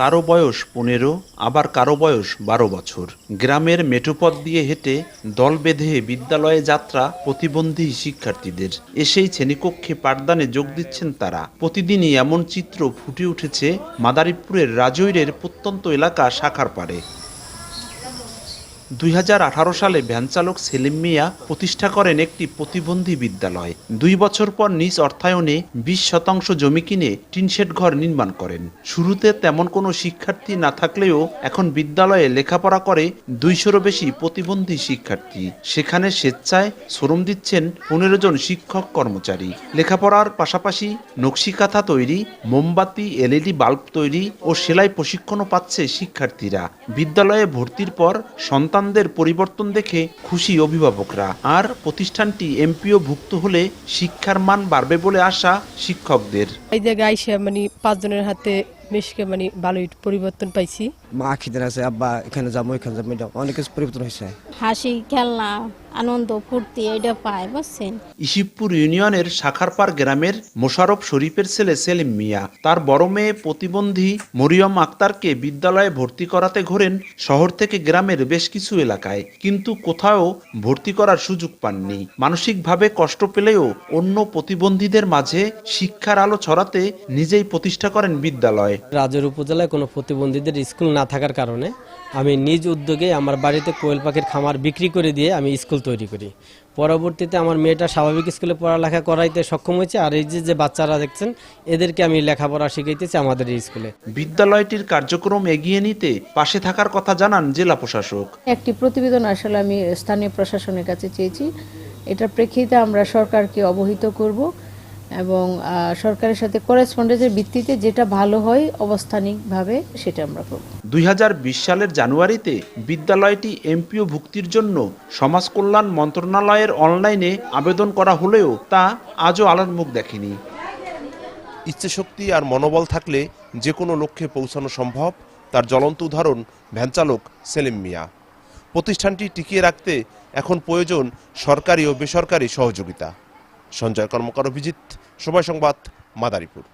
কারো বয়স 15, আবার কারো বয়স 12 বছর। গ্রামের মেঠোপথ দিয়ে হেঁটে দল বেঁধে বিদ্যালয়ে যাত্রা প্রতিবন্ধী শিক্ষার্থীদের। এসেই শ্রেণীকক্ষে পাঠদানে যোগ দিচ্ছেন তারা। প্রতিদিনই এমন চিত্র ফুটে উঠেছে মাদারীপুরের রাজৈরের প্রত্যন্ত এলাকা শাখারপাড়ে। 2018 সালে ভ্যানচালক সেলিম মিয়া প্রতিষ্ঠা করেন একটি প্রতিবন্ধী বিদ্যালয়। 2 বছর পর নিজ অর্থায়নে 20% জমি কিনে টিনশেড ঘর নির্মাণ করেন। শুরুতে তেমন কোনো শিক্ষার্থী না থাকলেও এখন বিদ্যালয়ে লেখাপড়া করে 200-রও বেশি প্রতিবন্ধী শিক্ষার্থী। সেখানে স্বেচ্ছায় শ্রম দিচ্ছেন 15 জন শিক্ষক কর্মচারী। লেখাপড়ার পাশাপাশি নকশিকাঁথা তৈরি, মোমবাতি, LED বাল্ব তৈরি ও সেলাই প্রশিক্ষণও পাচ্ছে শিক্ষার্থীরা। বিদ্যালয়ে ভর্তির পর সন্তানদের পরিবর্তন দেখে খুশি অভিভাবকরা। আর প্রতিষ্ঠানটি এমপিও ভুক্ত হলে শিক্ষার মান বাড়বে বলে আশা শিক্ষকদের। এই জায়গায় আইসা 5 জনের হাতে বেশকে ভালোই পরিবর্তন পাইছি। মা খিদের আছে, আব্বা এখানে যাবো এখানে যাবো, এটা অনেক কিছু পরিবর্তন হয়েছে। হাসি, খেলনা, আনন্দ, ফুর্তি এটা পায়, বুঝছেন। ইসিবপুর ইউনিয়নের শাখারপাড় গ্রামের মোশাররফ শরীফের ছেলে সেলিম মিয়া তার বড় মেয়ে প্রতিবন্ধী মরিয়ম আক্তারকে বিদ্যালয়ে ভর্তি করাতে ঘোরেন শহর থেকে গ্রামের বেশ কিছু এলাকায়, কিন্তু কোথাও ভর্তি করার সুযোগ পাননি। মানসিকভাবে কষ্ট পেলেও অন্য প্রতিবন্ধীদের মাঝে শিক্ষার আলো ছড়াতে নিজেই প্রতিষ্ঠা করেন বিদ্যালয়। রাজৈর উপজেলায় কোনো প্রতিবন্ধীদের স্কুল না থাকার কারণে আমি নিজ উদ্যোগে আমার বাড়িতে কোয়েল পাখির খামার বিক্রি করে দিয়ে আমি স্কুল তৈরি করি। পরবর্তীতে আমার মেয়েটা স্বাভাবিক স্কুলে পড়ালেখা করাইতে সক্ষম হয়েছে। আর এই যে বাচ্চারা দেখছেন, এদেরকে আমি লেখাপড়া শিখাইতেছি আমাদের এই স্কুলে। বিদ্যালয়টির কার্যক্রম এগিয়ে নিতে পাশে থাকার কথা জানান জেলা প্রশাসক। একটি প্রতিবেদন আসলে আমি স্থানীয় প্রশাসনের কাছে চেয়েছি। এটার প্রেক্ষিতে আমরা সরকারকে অবহিত করব এবং সরকারের সাথে করেসপন্ডেন্সের ভিত্তিতে যেটা ভালো হয় অবস্থানিকভাবে সেটা আমরা করব। 2020 সালের জানুয়ারিতে বিদ্যালয়টি এমপিও ভুক্তির জন্য সমাজ কল্যাণ মন্ত্রণালয়ের অনলাইনে আবেদন করা হলেও তা আজও আলোর মুখ দেখেনি। ইচ্ছাশক্তি আর মনোবল থাকলে যে কোনো লক্ষ্যে পৌঁছানো সম্ভব, তার জ্বলন্ত উদাহরণ ভ্যানচালক সেলিম মিয়া। প্রতিষ্ঠানটি টিকিয়ে রাখতে এখন প্রয়োজন সরকারি ও বেসরকারি সহযোগিতা। সঞ্জয় কর্মকার, অভিজিৎ, সময় সংবাদ, মাদারীপুর।